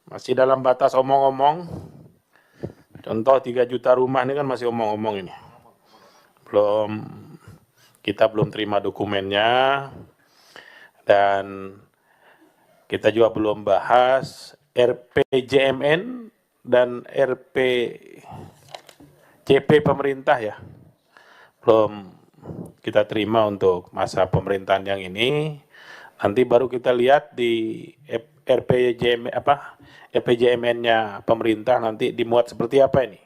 Masih dalam batas omong-omong. Contoh 3 juta rumah ini kan masih omong-omong ini. Kita belum terima dokumennya, dan kita juga belum bahas RPJMN dan RPJP pemerintah ya. Belum kita terima untuk masa pemerintahan yang ini. Nanti baru kita lihat di RPJMN-nya pemerintah nanti dimuat seperti apa ini.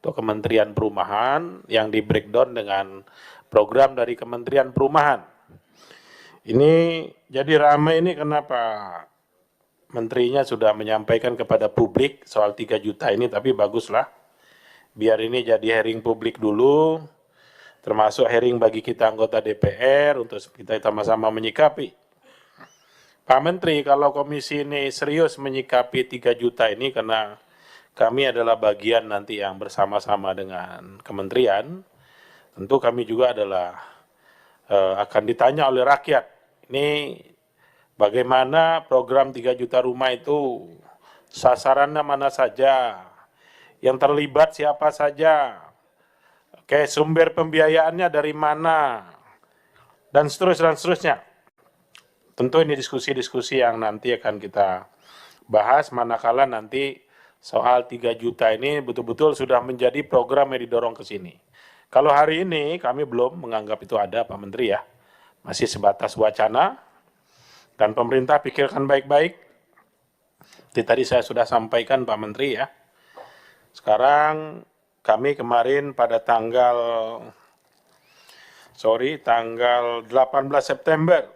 Untuk Kementerian Perumahan yang di breakdown dengan program dari Kementerian Perumahan. Ini jadi ramai ini kenapa menterinya sudah menyampaikan kepada publik soal 3 juta ini, tapi baguslah. Biar ini jadi hearing publik dulu, termasuk hearing bagi kita anggota DPR untuk kita sama-sama menyikapi. Pak Menteri, kalau komisi ini serius menyikapi 3 juta ini, karena kami adalah bagian nanti yang bersama-sama dengan kementerian, tentu kami juga adalah akan ditanya oleh rakyat. Ini bagaimana program 3 juta rumah itu, sasarannya mana saja, yang terlibat siapa saja, sumber pembiayaannya dari mana, dan seterusnya. Tentu ini diskusi-diskusi yang nanti akan kita bahas manakala nanti soal 3 juta ini betul-betul sudah menjadi program yang didorong ke sini. Kalau hari ini kami belum menganggap itu ada, Pak Menteri ya. Masih sebatas wacana, dan pemerintah pikirkan baik-baik. Tadi saya sudah sampaikan Pak Menteri ya. Sekarang kami kemarin pada tanggal 18 September,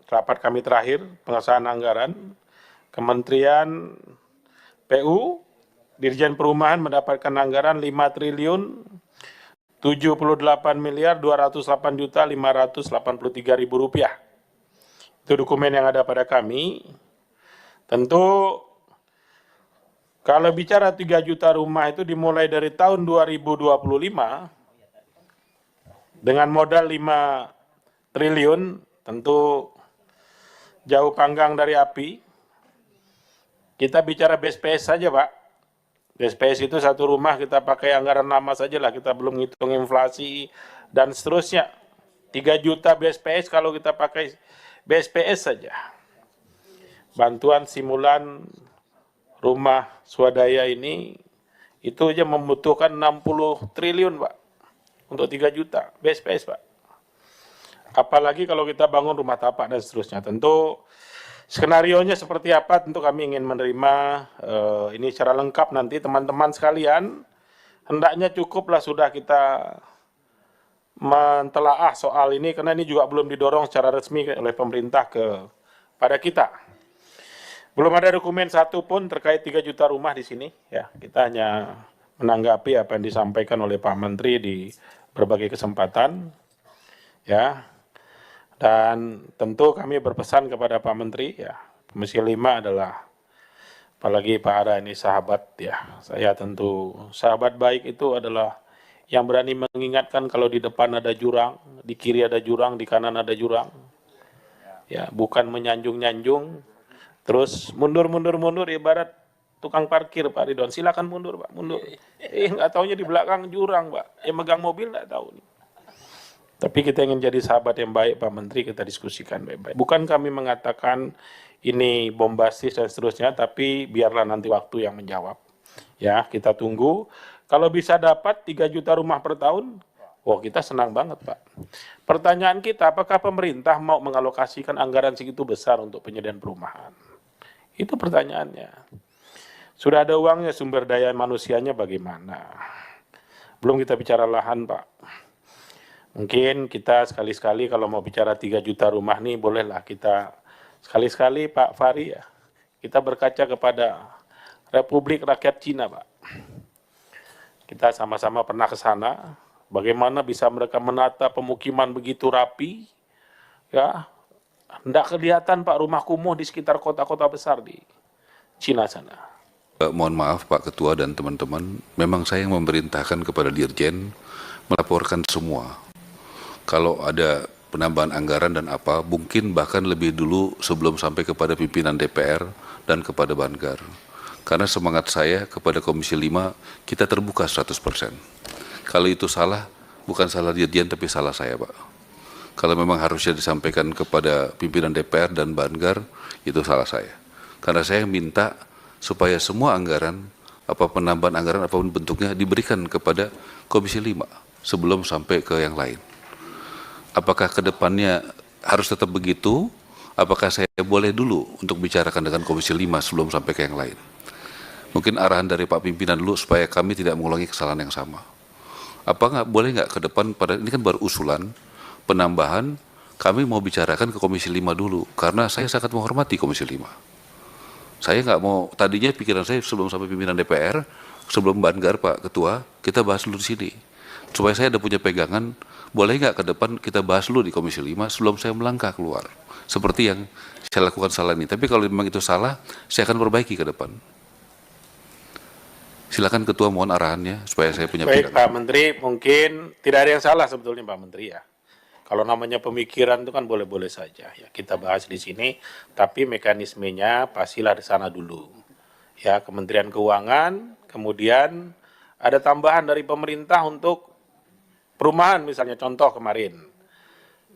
rapat kami terakhir, pengesahan anggaran, Kementerian PU, Dirjen Perumahan mendapatkan anggaran 5.078.208.583.000 rupiah. Itu dokumen yang ada pada kami. Tentu kalau bicara 3 juta rumah itu dimulai dari tahun 2025 dengan modal 5 triliun, tentu jauh panggang dari api. Kita bicara BSPS saja Pak. BSPS itu satu rumah kita pakai anggaran lama saja lah, kita belum ngitung inflasi dan seterusnya. 3 juta BSPS kalau kita pakai BSPS saja. Bantuan simulan rumah swadaya ini itu aja membutuhkan 60 triliun Pak. Untuk 3 juta BSPS Pak. Apalagi kalau kita bangun rumah tapak dan seterusnya. Tentu skenarionya seperti apa, tentu kami ingin menerima ini secara lengkap nanti teman-teman sekalian. Hendaknya cukuplah sudah kita mentelaah soal ini, karena ini juga belum didorong secara resmi oleh pemerintah kepada kita. Belum ada dokumen satu pun terkait 3 juta rumah di sini. Ya, kita hanya menanggapi apa yang disampaikan oleh Pak Menteri di berbagai kesempatan. Ya. Dan tentu kami berpesan kepada Pak Menteri, ya, Komisi 5 adalah, apalagi Pak Ara ini sahabat ya, saya tentu sahabat baik itu adalah yang berani mengingatkan kalau di depan ada jurang, di kiri ada jurang, di kanan ada jurang, ya, bukan menyanjung-nyanjung, terus mundur ibarat tukang parkir Pak Ridwan, silakan mundur Pak, mundur, nggak taunya di belakang jurang Pak, yang megang mobil nggak tahu nih. Tapi kita ingin jadi sahabat yang baik Pak Menteri, kita diskusikan baik-baik. Bukan kami mengatakan ini bombastis dan seterusnya, tapi biarlah nanti waktu yang menjawab. Ya, kita tunggu. Kalau bisa dapat 3 juta rumah per tahun, kita senang banget Pak. Pertanyaan kita, apakah pemerintah mau mengalokasikan anggaran segitu besar untuk penyediaan perumahan? Itu pertanyaannya. Sudah ada uangnya, sumber daya manusianya bagaimana? Belum kita bicara lahan Pak. Mungkin kita sekali-sekali kalau mau bicara 3 juta rumah nih, bolehlah kita sekali-sekali Pak Fahri ya, kita berkaca kepada Republik Rakyat Cina Pak. Kita sama-sama pernah ke sana, bagaimana bisa mereka menata pemukiman begitu rapi, ya, tidak kelihatan Pak rumah kumuh di sekitar kota-kota besar di Cina sana. Mohon maaf Pak Ketua dan teman-teman, memang saya yang memerintahkan kepada Dirjen melaporkan semua. Kalau ada penambahan anggaran dan apa, mungkin bahkan lebih dulu sebelum sampai kepada pimpinan DPR dan kepada Banggar. Karena semangat saya kepada Komisi 5, kita terbuka 100%. Kalau itu salah, bukan salah Dirjen tapi salah saya, Pak. Kalau memang harusnya disampaikan kepada pimpinan DPR dan Banggar, itu salah saya. Karena saya minta supaya semua anggaran, apa penambahan anggaran apapun bentuknya diberikan kepada Komisi 5 sebelum sampai ke yang lain. Apakah ke depannya harus tetap begitu? Apakah saya boleh dulu untuk bicarakan dengan Komisi 5 sebelum sampai ke yang lain? Mungkin arahan dari Pak Pimpinan dulu supaya kami tidak mengulangi kesalahan yang sama. Boleh nggak ke depan, ini kan baru usulan, penambahan, kami mau bicarakan ke Komisi 5 dulu, karena saya sangat menghormati Komisi 5. Saya nggak mau, tadinya pikiran saya sebelum sampai pimpinan DPR, sebelum Banggar Pak Ketua, kita bahas dulu di sini. Supaya saya ada punya pegangan, boleh nggak ke depan kita bahas dulu di Komisi 5 sebelum saya melangkah keluar. Seperti yang saya lakukan salah ini. Tapi kalau memang itu salah, saya akan perbaiki ke depan. Silakan Ketua, mohon arahannya supaya saya punya Baik pegangan. Pak Menteri, mungkin tidak ada yang salah sebetulnya Pak Menteri ya. Kalau namanya pemikiran itu kan boleh-boleh saja ya, kita bahas di sini, tapi mekanismenya pastilah di sana dulu. Ya, Kementerian Keuangan, kemudian ada tambahan dari pemerintah untuk perumahan misalnya, contoh kemarin.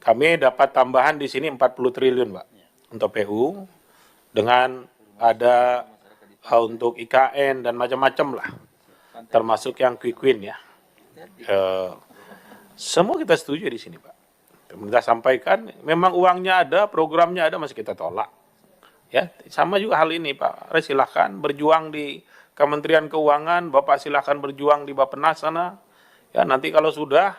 Kami dapat tambahan di sini 40 triliun Pak untuk PU, dengan ada untuk IKN dan macam-macam lah, termasuk yang quick win ya. Semua kita setuju di sini Pak. Pemerintah sampaikan, memang uangnya ada, programnya ada, masih kita tolak. Ya, sama juga hal ini Pak. Silahkan berjuang di Kementerian Keuangan, Bapak silahkan berjuang di Bappenas sana. Ya, nanti kalau sudah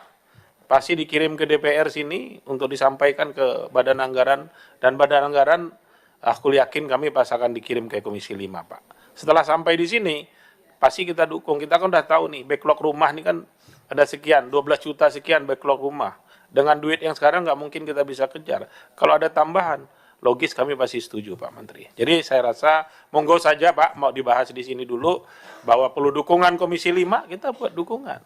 pasti dikirim ke DPR sini untuk disampaikan ke Badan Anggaran, dan Badan Anggaran aku yakin kami pasti akan dikirim ke Komisi 5 Pak. Setelah sampai di sini pasti kita dukung. Kita kan udah tahu nih backlog rumah ini kan ada sekian, 12 juta sekian backlog rumah. Dengan duit yang sekarang nggak mungkin kita bisa kejar. Kalau ada tambahan, logis kami pasti setuju Pak Menteri. Jadi saya rasa monggo saja Pak, mau dibahas di sini dulu bahwa perlu dukungan Komisi 5, kita buat dukungan.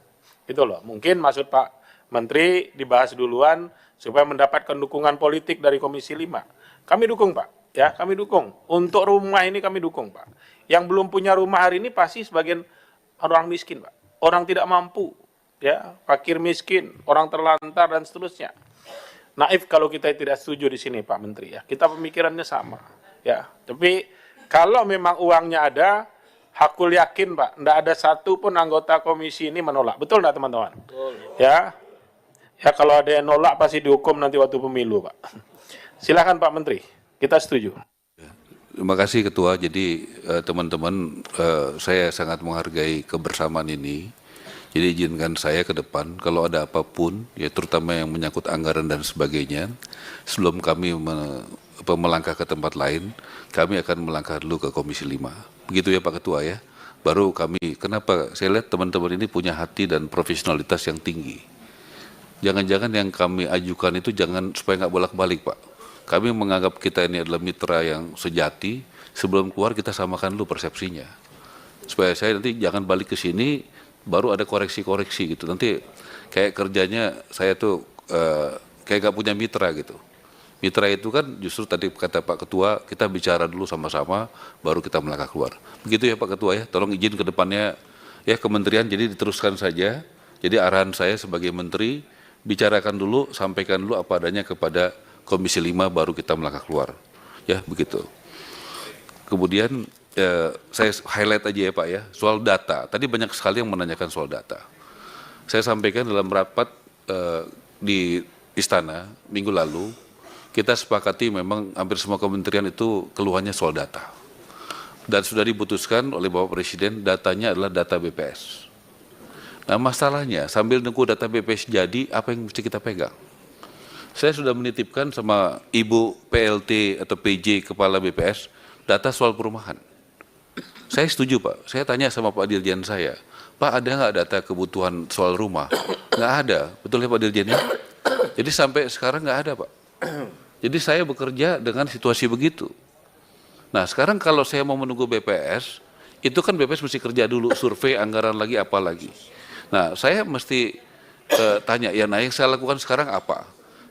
Gitu loh. Mungkin maksud Pak Menteri dibahas duluan supaya mendapatkan dukungan politik dari Komisi 5. Kami dukung Pak. Ya, kami dukung. Untuk rumah ini kami dukung Pak. Yang belum punya rumah hari ini pasti sebagian orang miskin Pak. Orang tidak mampu. Ya, fakir miskin, orang terlantar dan seterusnya. Naif kalau kita tidak setuju di sini Pak Menteri ya. Kita pemikirannya sama. Ya, tapi kalau memang uangnya ada, aku yakin Pak, tidak ada satu pun anggota komisi ini menolak. Betul tidak teman-teman? Betul. Ya, ya kalau ada yang nolak pasti dihukum nanti waktu pemilu Pak. Silakan Pak Menteri, kita setuju. Terima kasih Ketua. Jadi teman-teman, saya sangat menghargai kebersamaan ini. Jadi izinkan saya ke depan, kalau ada apapun, ya terutama yang menyangkut anggaran dan sebagainya, sebelum kami melangkah ke tempat lain, kami akan melangkah dulu ke Komisi 5. Begitu ya Pak Ketua ya. Baru kami, kenapa? Saya lihat teman-teman ini punya hati dan profesionalitas yang tinggi. Jangan-jangan yang kami ajukan itu jangan supaya nggak bolak-balik Pak. Kami menganggap kita ini adalah mitra yang sejati, sebelum keluar kita samakan dulu persepsinya. Supaya saya nanti jangan balik ke sini, baru ada koreksi-koreksi gitu. Nanti kayak kerjanya saya tuh kayak gak punya mitra gitu. Mitra itu kan justru tadi kata Pak Ketua, kita bicara dulu sama-sama, baru kita melangkah keluar. Begitu ya Pak Ketua ya, tolong izin ke depannya ya kementerian, jadi diteruskan saja. Jadi arahan saya sebagai menteri, bicarakan dulu, sampaikan dulu apa adanya kepada Komisi 5, baru kita melangkah keluar. Ya begitu. Kemudian saya highlight aja ya Pak ya, soal data. Tadi banyak sekali yang menanyakan soal data. Saya sampaikan dalam rapat di Istana minggu lalu, kita sepakati memang hampir semua kementerian itu keluhannya soal data. Dan sudah diputuskan oleh Bapak Presiden, datanya adalah data BPS. Nah masalahnya, sambil nunggu data BPS jadi, apa yang mesti kita pegang? Saya sudah menitipkan sama Ibu PLT atau PJ Kepala BPS, data soal perumahan. Saya setuju Pak, saya tanya sama Pak Dirjen saya, Pak ada nggak data kebutuhan soal rumah? Nggak ada, betul ya Pak Dirjen ya? Jadi sampai sekarang nggak ada Pak. Jadi saya bekerja dengan situasi begitu. Nah sekarang kalau saya mau menunggu BPS, itu kan BPS mesti kerja dulu, survei, anggaran lagi, apa lagi. Nah saya mesti tanya, ya nah yang saya lakukan sekarang apa?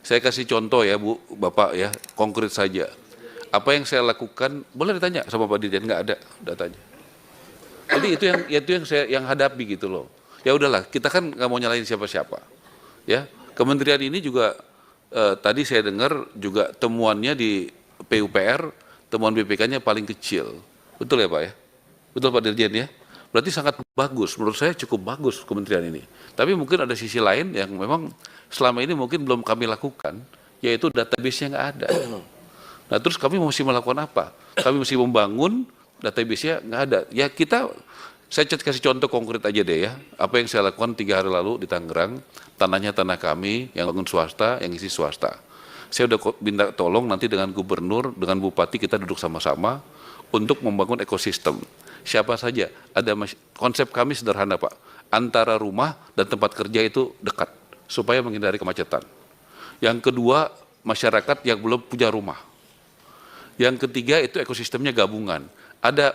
Saya kasih contoh ya Bu, Bapak ya, konkret saja. Apa yang saya lakukan, boleh ditanya sama Pak Dirjen, nggak ada datanya. Jadi itu yang saya hadapi gitu loh. Ya udahlah, kita kan nggak mau nyalahin siapa-siapa. Ya, kementerian ini juga tadi saya dengar juga temuannya di PUPR, temuan BPK-nya paling kecil. Betul ya Pak ya? Betul Pak Dirjen ya? Berarti sangat bagus, menurut saya cukup bagus kementerian ini. Tapi mungkin ada sisi lain yang memang selama ini mungkin belum kami lakukan, yaitu database-nya nggak ada. Nah terus kami mesti melakukan apa? Kami mesti membangun database-nya nggak ada. Ya kita, saya kasih contoh konkret aja deh ya. Apa yang saya lakukan 3 hari lalu di Tangerang, tanahnya tanah kami, yang bangun swasta, yang isi swasta. Saya udah minta tolong nanti dengan gubernur, dengan bupati kita duduk sama-sama untuk membangun ekosistem. Siapa saja, konsep kami sederhana Pak, antara rumah dan tempat kerja itu dekat, supaya menghindari kemacetan. Yang kedua, masyarakat yang belum punya rumah. Yang ketiga itu ekosistemnya gabungan. Ada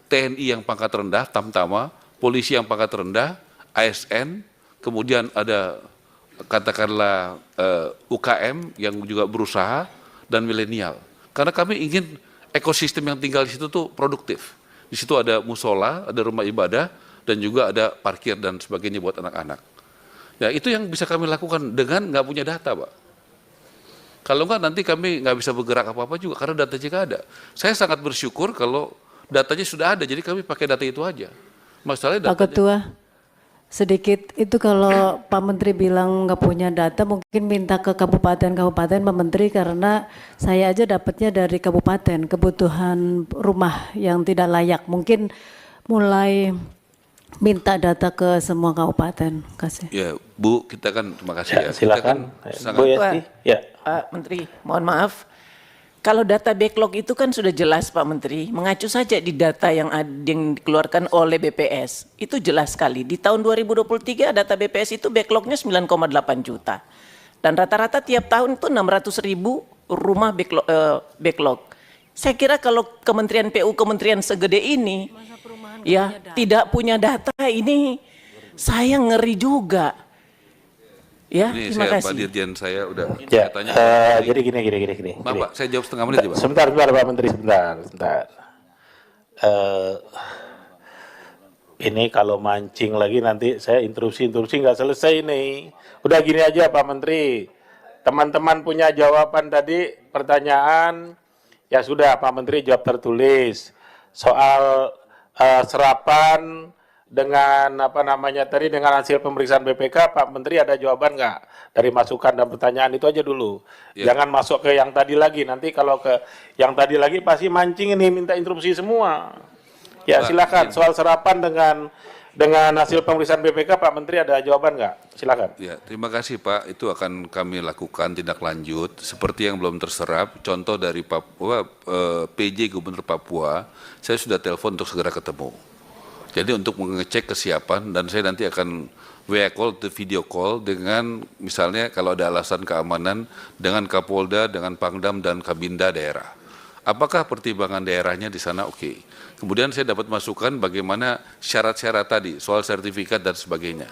TNI yang pangkat rendah, Tamtama, polisi yang pangkat rendah, ASN, kemudian ada katakanlah UKM yang juga berusaha, dan milenial. Karena kami ingin ekosistem yang tinggal di situ tuh produktif. Di situ ada musola, ada rumah ibadah, dan juga ada parkir dan sebagainya buat anak-anak. Ya itu yang bisa kami lakukan dengan nggak punya data, Pak. Kalau nggak nanti kami nggak bisa bergerak apa-apa juga karena datanya nggak ada. Saya sangat bersyukur kalau datanya sudah ada, jadi kami pakai data itu aja. Masalahnya Pak Ketua, sedikit itu kalau Pak Menteri bilang nggak punya data, mungkin minta ke kabupaten-kabupaten Pak Menteri, karena saya aja dapatnya dari kabupaten, kebutuhan rumah yang tidak layak. Mungkin mulai minta data ke semua kabupaten. Kasih. Ya, Bu, kita kan terima kasih ya. Silakan, Kita kan Bu Yasti. Ya. Pak Menteri, mohon maaf. Kalau data backlog itu kan sudah jelas Pak Menteri, mengacu saja di data yang dikeluarkan oleh BPS. Itu jelas sekali. Di tahun 2023 data BPS itu backlognya 9,8 juta. Dan rata-rata tiap tahun itu 600.000 rumah backlog. Saya kira kalau Kementerian PU, kementerian segede ini, ya tidak punya data ini, saya ngeri juga. Ya, ini terima Pak kasih. Dirjen saya udah Ya, saya tanya. jadi gini. Maaf Pak, saya jawab setengah menit aja Pak. Sebentar Pak Menteri, sebentar. Ini kalau mancing lagi nanti saya interupsi nggak selesai nih. Udah gini aja Pak Menteri, teman-teman punya jawaban tadi pertanyaan, ya sudah Pak Menteri jawab tertulis. Soal serapan dengan dengan hasil pemeriksaan BPK, Pak Menteri ada jawaban nggak dari masukan dan pertanyaan itu aja dulu. Ya. Jangan masuk ke yang tadi lagi. Nanti kalau ke yang tadi lagi pasti mancing ini minta interupsi semua. Ya Pak, silakan. Soal serapan dengan hasil pemeriksaan BPK, Pak Menteri ada jawaban nggak? Silakan. Ya, terima kasih Pak. Itu akan kami lakukan tindak lanjut seperti yang belum terserap. Contoh dari Papua, PJ Gubernur Papua, saya sudah telepon untuk segera ketemu. Jadi untuk mengecek kesiapan, dan saya nanti akan WA call atau video call dengan misalnya kalau ada alasan keamanan dengan Kapolda, dengan Pangdam dan Kabinda daerah. Apakah pertimbangan daerahnya di sana oke. Kemudian saya dapat masukan bagaimana syarat-syarat tadi, soal sertifikat dan sebagainya.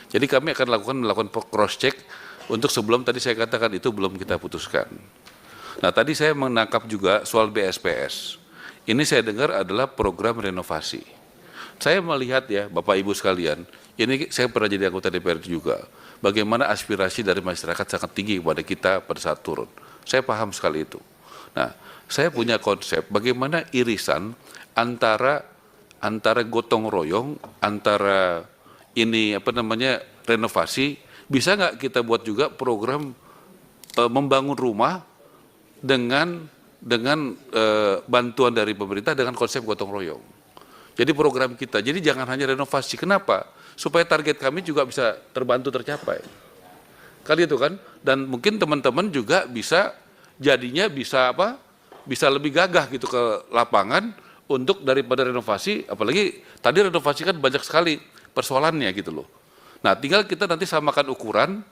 Jadi kami akan melakukan cross check untuk sebelum tadi saya katakan itu belum kita putuskan. Nah tadi saya menangkap juga soal BSPS. Ini saya dengar adalah program renovasi. Saya melihat ya Bapak Ibu sekalian, ini saya pernah jadi anggota DPR juga, bagaimana aspirasi dari masyarakat sangat tinggi kepada kita pada saat turun. Saya paham sekali itu. Nah, saya punya konsep bagaimana irisan antara gotong royong, antara ini renovasi, bisa nggak kita buat juga program membangun rumah dengan bantuan dari pemerintah dengan konsep gotong royong. Jadi program kita, jadi jangan hanya renovasi. Kenapa? Supaya target kami juga bisa terbantu tercapai. Kali itu kan, dan mungkin teman-teman juga bisa jadinya bisa lebih gagah gitu ke lapangan untuk daripada renovasi. Apalagi tadi renovasi kan banyak sekali persoalannya gitu loh. Nah, tinggal kita nanti samakan ukuran.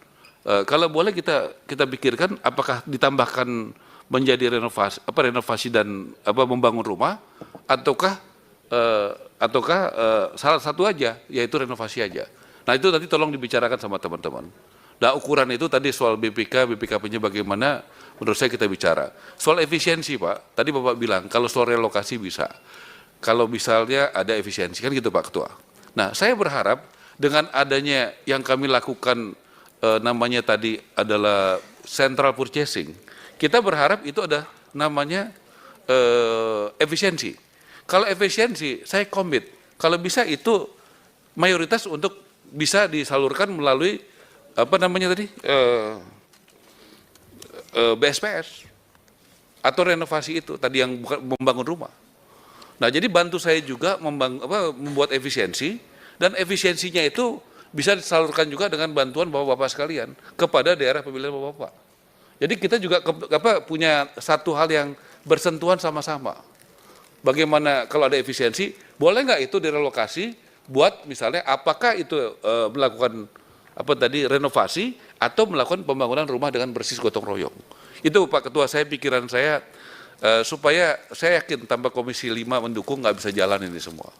Kalau boleh kita pikirkan apakah ditambahkan menjadi renovasi dan membangun rumah ataukah salah satu aja, yaitu renovasi aja. Nah itu nanti tolong dibicarakan sama teman-teman. Nah ukuran itu tadi soal BPKP-nya bagaimana, menurut saya kita bicara. Soal efisiensi Pak, tadi Bapak bilang kalau soal relokasi bisa. kalau misalnya ada efisiensi, kan gitu Pak Ketua. Nah, saya berharap dengan adanya yang kami lakukan namanya tadi adalah central purchasing, kita berharap itu ada namanya efisiensi. Kalau efisiensi, saya komit. Kalau bisa itu mayoritas untuk bisa disalurkan melalui apa namanya tadi BSPS atau renovasi itu tadi yang bukan membangun rumah. Nah, jadi bantu saya juga membuat efisiensi, dan efisiensinya itu bisa disalurkan juga dengan bantuan Bapak-bapak sekalian kepada daerah pemilihan Bapak-bapak. Jadi kita juga punya satu hal yang bersentuhan sama-sama. Bagaimana kalau ada efisiensi, boleh nggak itu direlokasi buat misalnya apakah itu melakukan apa tadi renovasi atau melakukan pembangunan rumah dengan bersih gotong royong. Itu Pak Ketua, saya pikiran saya supaya saya yakin tanpa Komisi 5 mendukung nggak bisa jalan ini semua.